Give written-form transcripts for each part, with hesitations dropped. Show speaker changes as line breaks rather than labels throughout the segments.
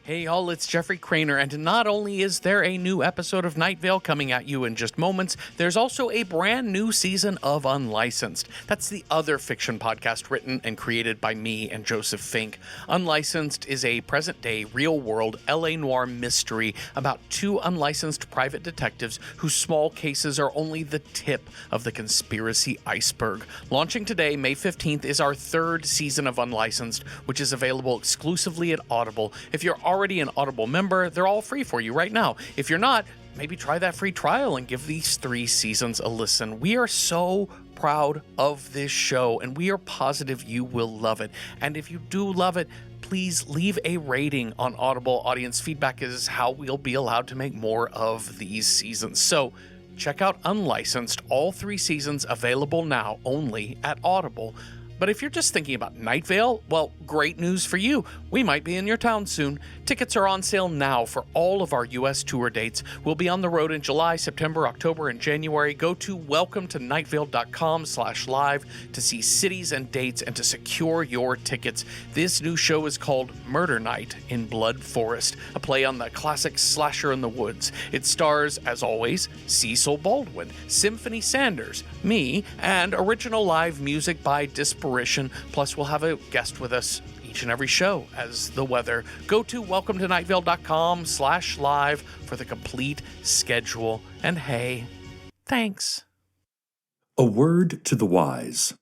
Hey y'all, it's Jeffrey Cranor, and not only is there a new episode of Nightvale coming at you in just moments, there's also a brand new season of Unlicensed. That's the other fiction podcast written and created by me and Joseph Fink. Unlicensed is a present-day, real-world LA noir mystery about two unlicensed private detectives whose small cases are only the tip of the conspiracy iceberg. Launching today, May 15th, is our third season of Unlicensed, which is available exclusively at Audible. If you're already an Audible member, they're all free for you right now. If you're not, maybe try that free trial and give these 3 seasons a listen. We are so proud of this show, and we are positive you will love it. And if you do love it, please leave a rating on Audible. Audience feedback is how we'll be allowed to make more of these seasons. So check out Unlicensed, all 3 seasons available now only at Audible. But if you're just thinking about Nightvale, well, great news for you. We might be in your town soon. Tickets are on sale now for all of our U.S. tour dates. We'll be on the road in July, September, October, and January. Go to welcometonightvale.com/live to see cities and dates and to secure your tickets. This new show is called Murder Night in Blood Forest, a play on the classic slasher in the woods. It stars, as always, Cecil Baldwin, Symphony Sanders, me, and original live music by Disparation. Plus, we'll have a guest with us each and every show as the weather. Go to welcometonightvale.com/live for the complete schedule. And hey, thanks.
A word to the wise,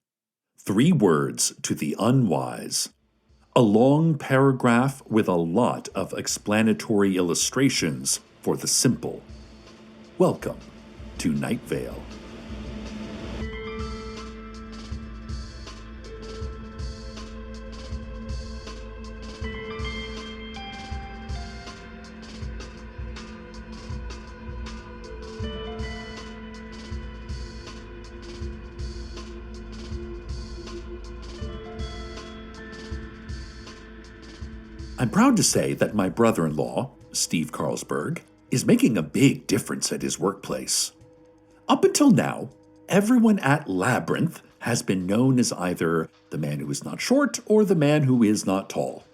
3 words to the unwise. A long paragraph with a lot of explanatory illustrations for the simple. Welcome to Nightvale. I'm proud to say that my brother-in-law, Steve Carlsberg, is making a big difference at his workplace. Up until now, everyone at Labyrinth has been known as either the man who is not short or the man who is not tall.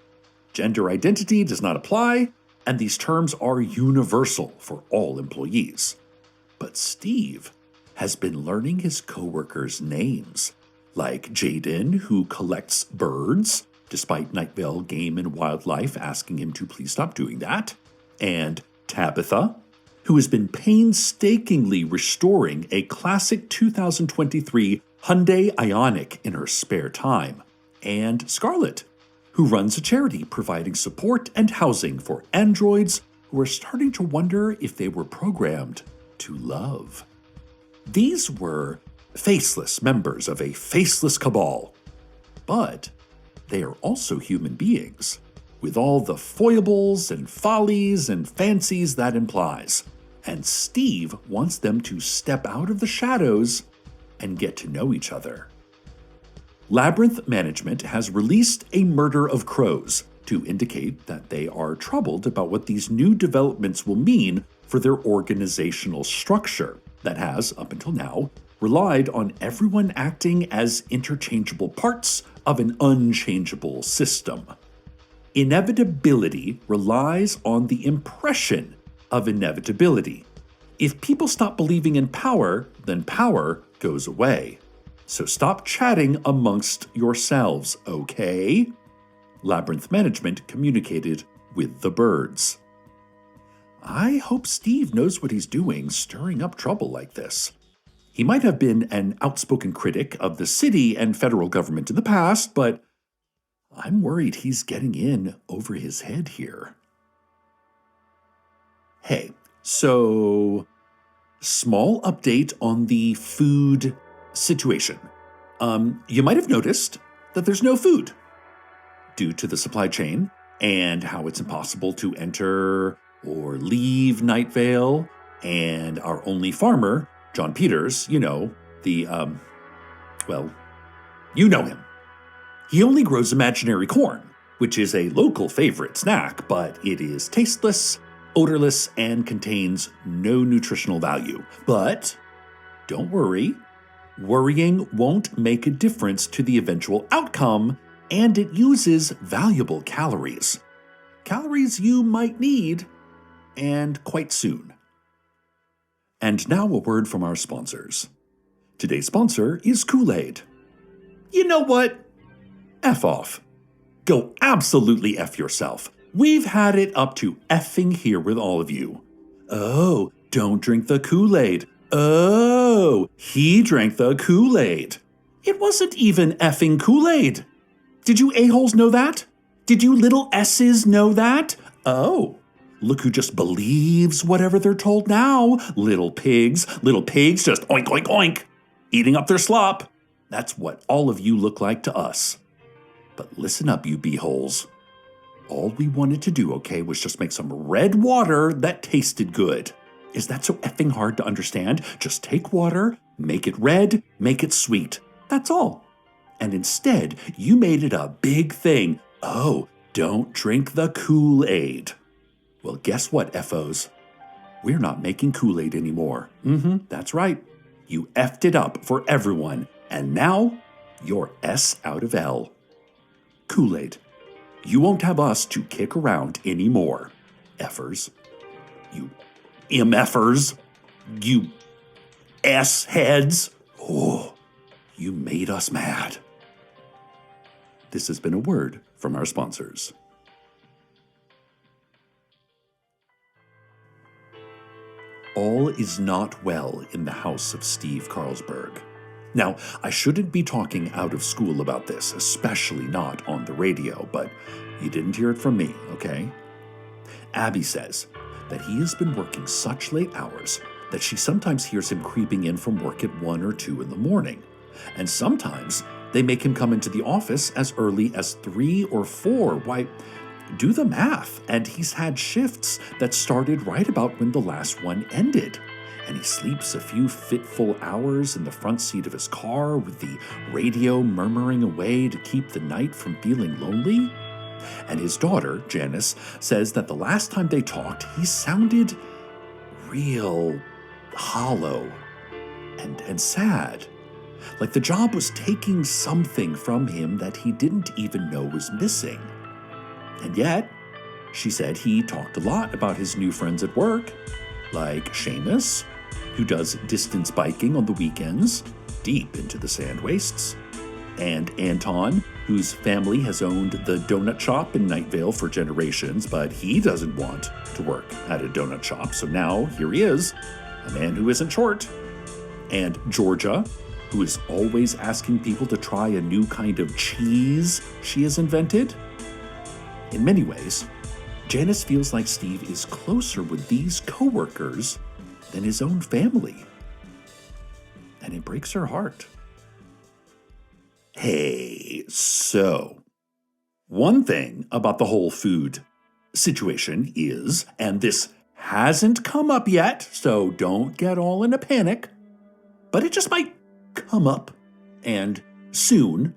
Gender identity does not apply, and these terms are universal for all employees. But Steve has been learning his coworkers' names, like Jaden, who collects birds, despite Nightvale Game and Wildlife asking him to please stop doing that, and Tabitha, who has been painstakingly restoring a classic 2023 Hyundai Ioniq in her spare time, and Scarlett, who runs a charity providing support and housing for androids who are starting to wonder if they were programmed to love. These were faceless members of a faceless cabal, but they are also human beings, with all the foibles and follies and fancies that implies. And Steve wants them to step out of the shadows and get to know each other. Labyrinth Management has released a murder of crows to indicate that they are troubled about what these new developments will mean for their organizational structure that has, up until now, relied on everyone acting as interchangeable parts of an unchangeable system. Inevitability relies on the impression of inevitability. If people stop believing in power, then power goes away. So stop chatting amongst yourselves, okay? Labyrinth Management communicated with the birds. I hope Steve knows what he's doing stirring up trouble like this. He might have been an outspoken critic of the city and federal government in the past, but I'm worried he's getting in over his head here. Hey, so small update on the food situation. You might have noticed that there's no food due to the supply chain and how it's impossible to enter or leave Nightvale, and our only farmer, John Peters, you know him. He only grows imaginary corn, which is a local favorite snack, but it is tasteless, odorless, and contains no nutritional value. But don't worry, worrying won't make a difference to the eventual outcome, and it uses valuable calories. calories you might need, and quite soon. And now a word from our sponsors. Today's sponsor is Kool-Aid. You know what? F off. Go absolutely F yourself. We've had it up to effing here with all of you. Oh, don't drink the Kool-Aid. Oh, he drank the Kool-Aid. It wasn't even effing Kool-Aid. Did you a-holes know that? Did you little S's know that? Oh, look who just believes whatever they're told now. Little pigs just oink, oink, oink, eating up their slop. That's what all of you look like to us. But listen up, you b-holes. All we wanted to do, okay, was just make some red water that tasted good. Is that so effing hard to understand? Just take water, make it red, make it sweet. That's all. And instead, you made it a big thing. Oh, don't drink the Kool-Aid. Well, guess what, FOs? We're not making Kool-Aid anymore. That's right. You effed it up for everyone. And now, you're S out of L. Kool-Aid. You won't have us to kick around anymore. Effers. You MFers. You S-heads. Oh, you made us mad. This has been a word from our sponsors. All is not well in the house of Steve Carlsberg. Now, I shouldn't be talking out of school about this, especially not on the radio, but you didn't hear it from me, okay? Abby says that he has been working such late hours that she sometimes hears him creeping in from work at 1 or 2 in the morning. And sometimes they make him come into the office as early as 3 or 4. Why, do the math. And he's had shifts that started right about when the last one ended. And he sleeps a few fitful hours in the front seat of his car with the radio murmuring away to keep the night from feeling lonely. And his daughter, Janice, says that the last time they talked, he sounded real hollow and sad. Like the job was taking something from him that he didn't even know was missing. And yet, she said he talked a lot about his new friends at work, like Seamus, who does distance biking on the weekends, deep into the sand wastes, and Anton, whose family has owned the donut shop in Nightvale for generations, but he doesn't want to work at a donut shop, so now here he is, a man who isn't short. And Georgia, who is always asking people to try a new kind of cheese she has invented. In many ways, Janice feels like Steve is closer with these coworkers than his own family. And it breaks her heart. Hey, so, one thing about the whole food situation is, and this hasn't come up yet, so don't get all in a panic, but it just might come up, and soon,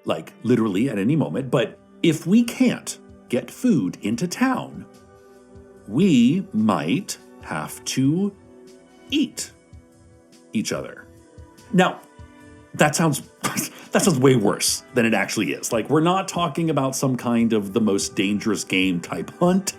like literally at any moment, but if we can't get food into town, we might have to eat each other. Now, that sounds way worse than it actually is. Like, we're not talking about some kind of the most dangerous game type hunt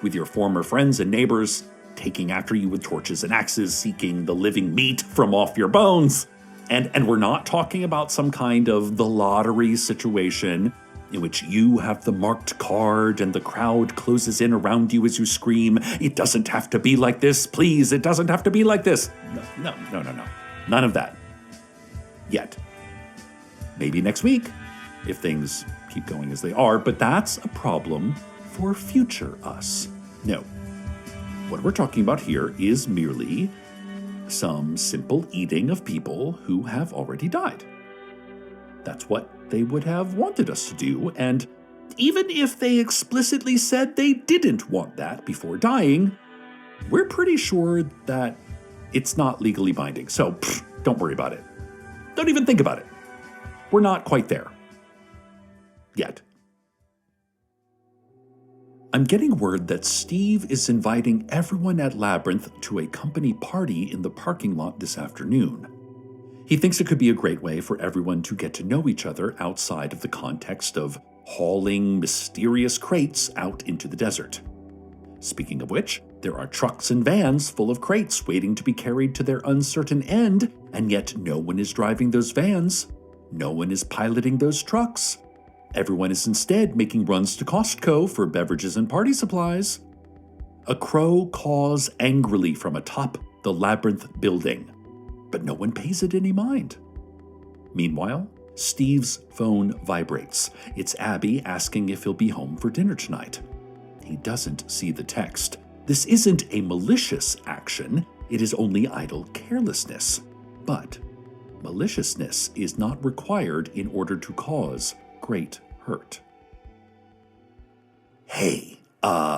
with your former friends and neighbors taking after you with torches and axes, seeking the living meat from off your bones. And we're not talking about some kind of the lottery situation in which you have the marked card and the crowd closes in around you as you scream, "It doesn't have to be like this, please, it doesn't have to be like this." No. None of that. Yet. Maybe next week, if things keep going as they are, but that's a problem for future us. No. What we're talking about here is merely some simple eating of people who have already died. That's what they would have wanted us to do, and even if they explicitly said they didn't want that before dying, we're pretty sure that it's not legally binding, so don't worry about it. Don't even think about it. We're not quite there. Yet. I'm getting word that Steve is inviting everyone at Labyrinth to a company party in the parking lot this afternoon. He thinks it could be a great way for everyone to get to know each other outside of the context of hauling mysterious crates out into the desert. Speaking of which, there are trucks and vans full of crates waiting to be carried to their uncertain end, and yet no one is driving those vans. No one is piloting those trucks. Everyone is instead making runs to Costco for beverages and party supplies. A crow caws angrily from atop the Labyrinth building, but no one pays it any mind. Meanwhile, Steve's phone vibrates. It's Abby asking if he'll be home for dinner tonight. He doesn't see the text. This isn't a malicious action, it is only idle carelessness. But maliciousness is not required in order to cause great hurt. Hey,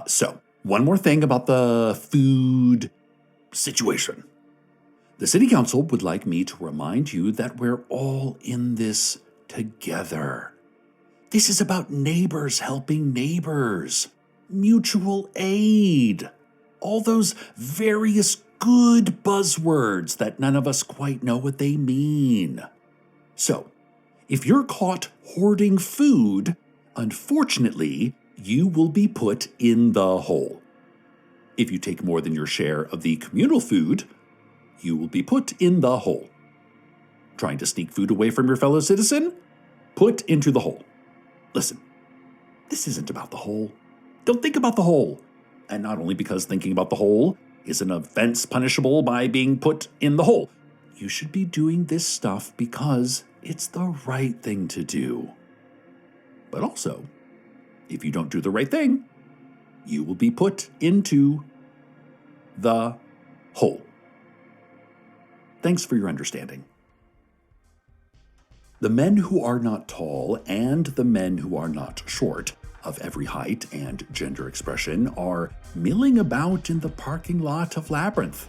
so one more thing about the food situation. The City Council would like me to remind you that we're all in this together. This is about neighbors helping neighbors, mutual aid, all those various good buzzwords that none of us quite know what they mean. So, if you're caught hoarding food, unfortunately, you will be put in the hole. If you take more than your share of the communal food, you will be put in the hole. Trying to sneak food away from your fellow citizen? Put into the hole. Listen, this isn't about the hole. Don't think about the hole. And not only because thinking about the hole is an offense punishable by being put in the hole. You should be doing this stuff because it's the right thing to do. But also, if you don't do the right thing, you will be put into the hole. Thanks for your understanding. The men who are not tall and the men who are not short, of every height and gender expression, are milling about in the parking lot of Labyrinth,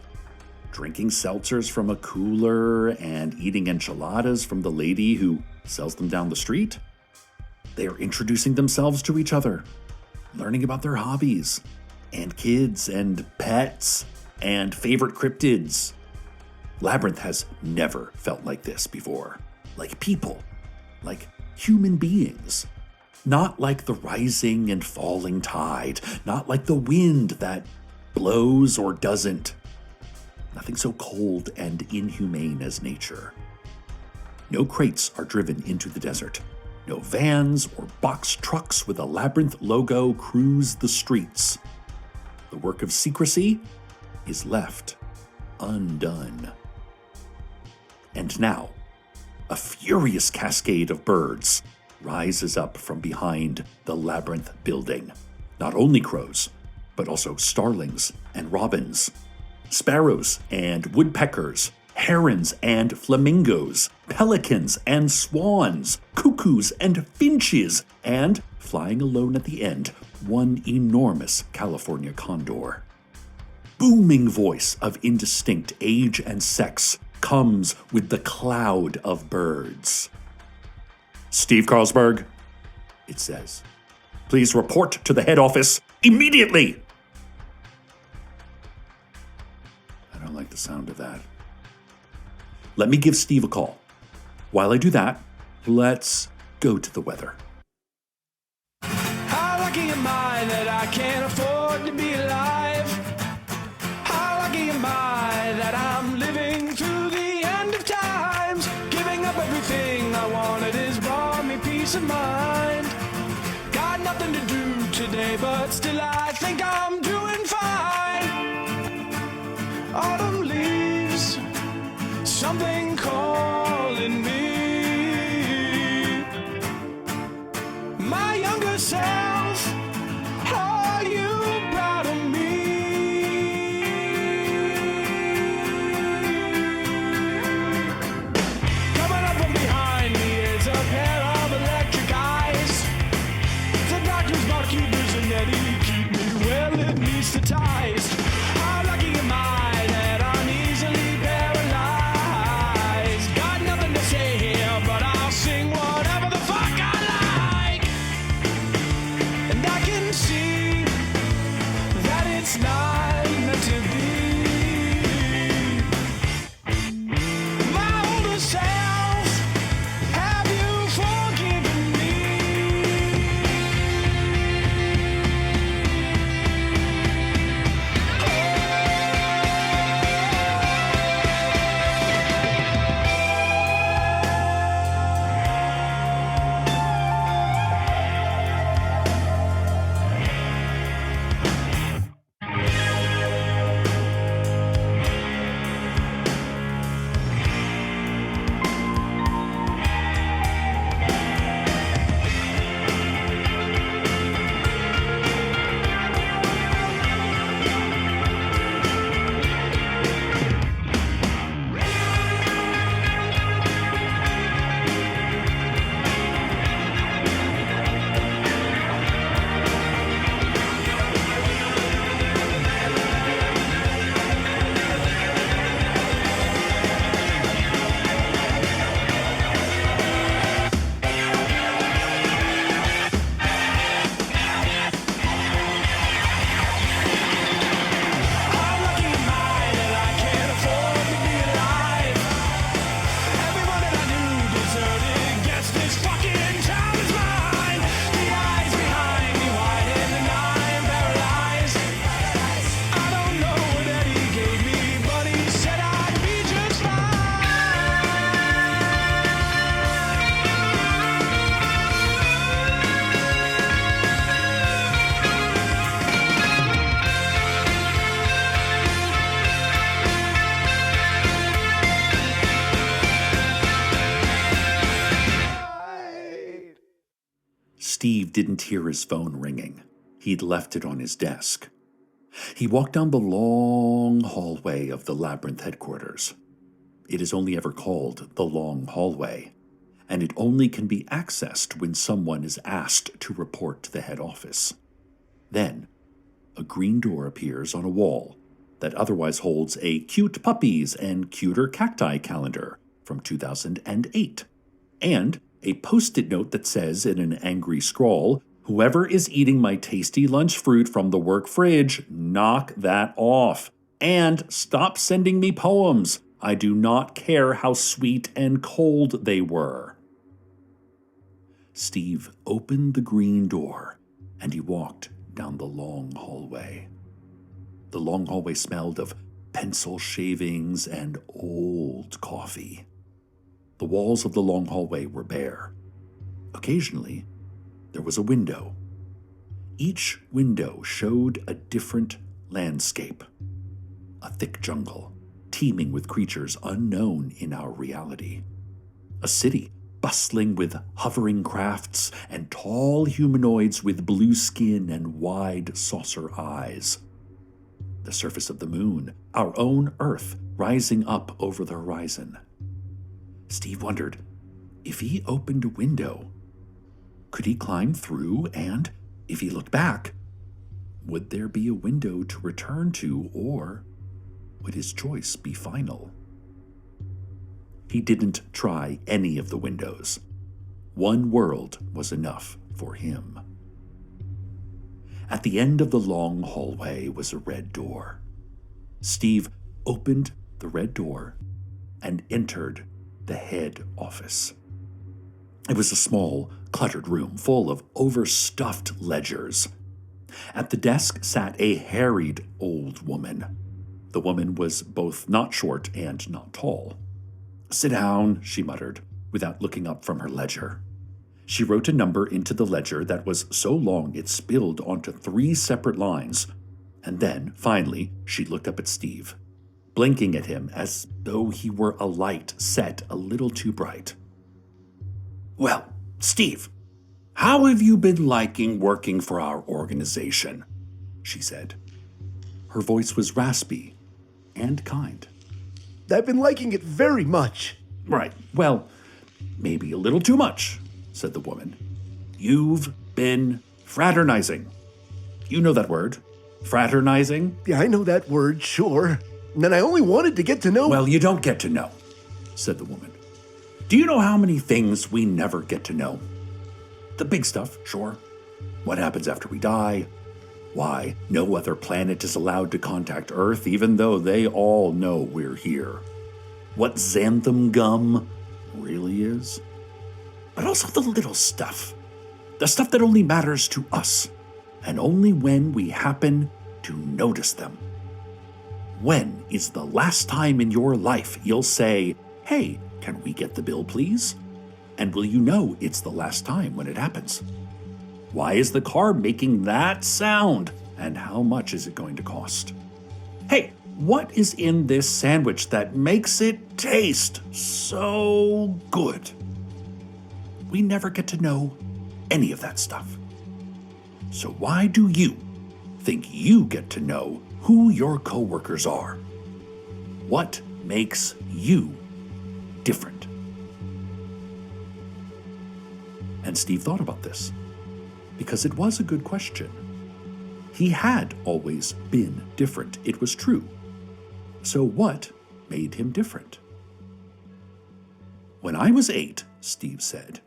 drinking seltzers from a cooler and eating enchiladas from the lady who sells them down the street. They are introducing themselves to each other, learning about their hobbies, and kids, and pets, and favorite cryptids. Labyrinth has never felt like this before. Like people. Like human beings. Not like the rising and falling tide. Not like the wind that blows or doesn't. Nothing so cold and inhumane as nature. No crates are driven into the desert. No vans or box trucks with a Labyrinth logo cruise the streets. The work of secrecy is left undone. And now, a furious cascade of birds rises up from behind the Labyrinth building. Not only crows, but also starlings and robins, sparrows and woodpeckers, herons and flamingos, pelicans and swans, cuckoos and finches, and, flying alone at the end, one enormous California condor. Booming voice of indistinct age and sex comes with the cloud of birds. Steve Carlsberg, it says, please report to the head office immediately. I don't like the sound of that. Let me give Steve a call. While I do that, let's go to the weather.
How lucky am I that I can't afford to be alive? How lucky am I that I'm living through the end of times? Giving up everything I wanted has brought me peace of mind. Got nothing to do today, but still I think I'm doing fine. Autumn leaves, something calling me. My younger self, are you proud of me? Coming up from behind me is a pair of electric eyes. The doctor's barkeepers and Eddie keep me well anesthetized. How lucky am I that I'm easily paralyzed?
Steve didn't hear his phone ringing. He'd left it on his desk. He walked down the long hallway of the Labyrinth headquarters. It is only ever called the Long Hallway, and it only can be accessed when someone is asked to report to the head office. Then, a green door appears on a wall that otherwise holds a cute puppies and cuter cacti calendar from 2008, and a post-it note that says in an angry scrawl, "Whoever is eating my tasty lunch fruit from the work fridge, knock that off. And stop sending me poems. I do not care how sweet and cold they were." Steve opened the green door, and he walked down the long hallway. The long hallway smelled of pencil shavings and old coffee. The walls of the long hallway were bare. Occasionally, there was a window. Each window showed a different landscape. A thick jungle, teeming with creatures unknown in our reality. A city bustling with hovering crafts and tall humanoids with blue skin and wide saucer eyes. The surface of the moon, our own Earth, rising up over the horizon. Steve wondered, if he opened a window, could he climb through, and if he looked back, would there be a window to return to, or would his choice be final? He didn't try any of the windows. One world was enough for him. At the end of the long hallway was a red door. Steve opened the red door and entered the head office. It was a small, cluttered room full of overstuffed ledgers. At the desk sat a harried old woman. The woman was both not short and not tall. "Sit down," she muttered, without looking up from her ledger. She wrote a number into the ledger that was so long it spilled onto 3 separate lines, and then, finally, she looked up at Steve, blinking at him as though he were a light set a little too bright. "Well, Steve, how have you been liking working for our organization?" she said. Her voice was raspy and kind.
"I've been liking it very much."
"Right, well, maybe a little too much," said the woman. "You've been fraternizing. You know that word, fraternizing?"
"Yeah, I know that word, sure. And I only wanted to get to know..."
"Well, you don't get to know," said the woman. "Do you know how many things we never get to know? The big stuff, sure. What happens after we die? Why no other planet is allowed to contact Earth even though they all know we're here? What xanthan gum really is? But also the little stuff. The stuff that only matters to us, and only when we happen to notice them. When is the last time in your life you'll say, 'Hey, can we get the bill, please?' And will you know it's the last time when it happens? Why is the car making that sound? And how much is it going to cost? Hey, what is in this sandwich that makes it taste so good?" We never get to know any of that stuff. So why do you think you get to know who your coworkers are? What makes you different? And Steve thought about this, because it was a good question. He had always been different, it was true. So what made him different? "When I was 8, Steve said,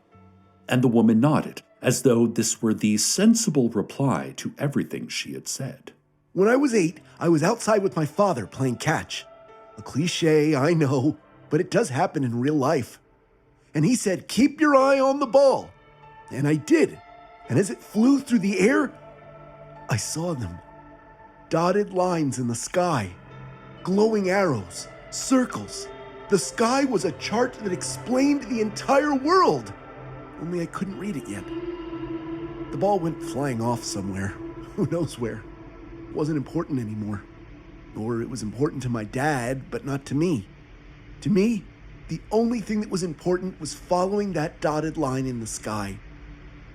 and the woman nodded, as though this were the sensible reply to everything she had said.
"When I was 8, I was outside with my father playing catch. A cliche, I know, but it does happen in real life. And he said, 'Keep your eye on the ball.' And I did. And as it flew through the air, I saw them. Dotted lines in the sky. Glowing arrows. Circles. The sky was a chart that explained the entire world. Only I couldn't read it yet. The ball went flying off somewhere. Who knows where? It wasn't important anymore. Or it was important to my dad, but not to me. To me, the only thing that was important was following that dotted line in the sky.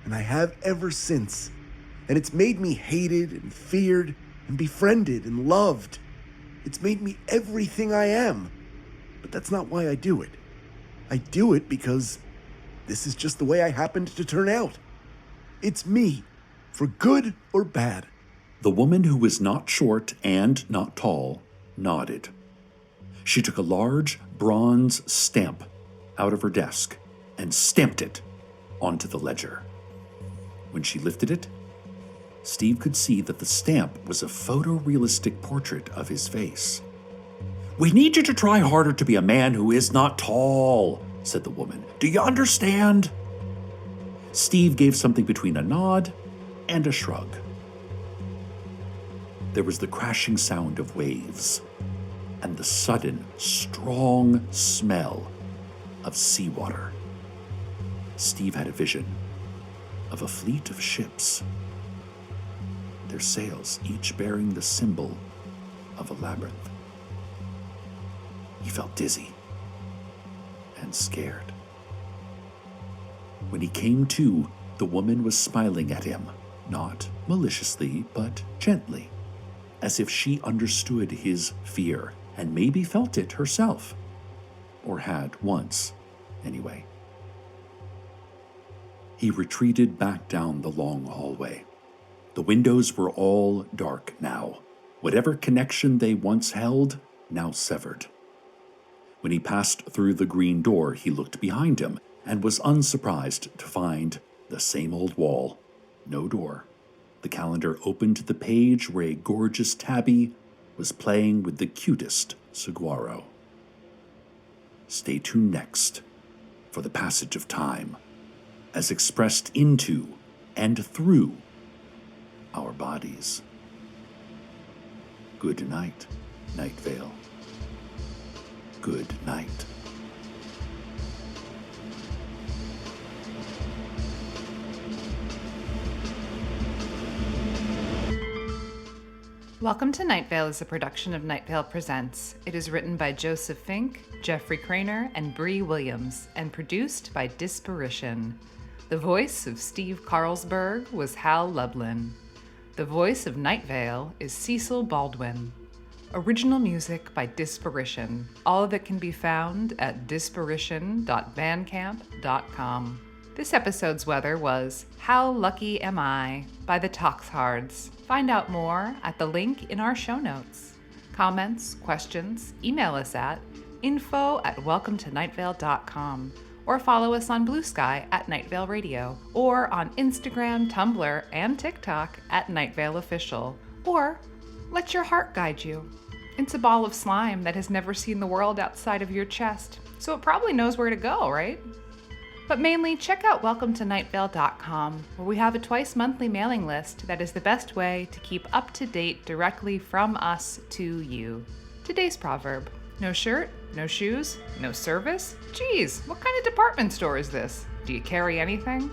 and I have ever since. And it's made me hated and feared and befriended and loved. It's made me everything I am. But that's not why I do it. I do it because this is just the way I happened to turn out. It's me, for good or bad.
The woman, who was not short and not tall, nodded. She took a large bronze stamp out of her desk and stamped it onto the ledger. When she lifted it, Steve could see that the stamp was a photorealistic portrait of his face. "We need you to try harder to be a man who is not tall," said the woman. "Do you understand?" Steve gave something between a nod and a shrug. There was the crashing sound of waves and the sudden, strong smell of seawater. Steve had a vision of a fleet of ships, their sails each bearing the symbol of a labyrinth. He felt dizzy and scared. When he came to, the woman was smiling at him, not maliciously, but gently, as if she understood his fear and maybe felt it herself, or had once, anyway. He retreated back down the long hallway. The windows were all dark now. Whatever connection they once held, now severed. When he passed through the green door, he looked behind him and was unsurprised to find the same old wall, no door. The calendar opened to the page where a gorgeous tabby was playing with the cutest saguaro. Stay tuned next for the passage of time, as expressed into and through our bodies. Good night, Nightvale. Good night.
Welcome to Nightvale is a production of Nightvale Presents. It is written by Joseph Fink, Jeffrey Cranor, and Brie Williams, and produced by Disparition. The voice of Steve Carlsberg was Hal Lublin. The voice of Nightvale is Cecil Baldwin. Original music by Disparition. All of it can be found at disparition.bandcamp.com. This episode's weather was How Lucky Am I by the Toxhards. Find out more at the link in our show notes. Comments, questions, email us at info@welcometonightvale.com or follow us on Blue Sky at Nightvale Radio or on Instagram, Tumblr, and TikTok at Nightvale Official. Or let your heart guide you. It's a ball of slime that has never seen the world outside of your chest, so it probably knows where to go, right? But mainly, check out welcometonightvale.com, where we have a twice-monthly mailing list that is the best way to keep up to date directly from us to you. Today's proverb: no shirt, no shoes, no service? Geez, what kind of department store is this? Do you carry anything?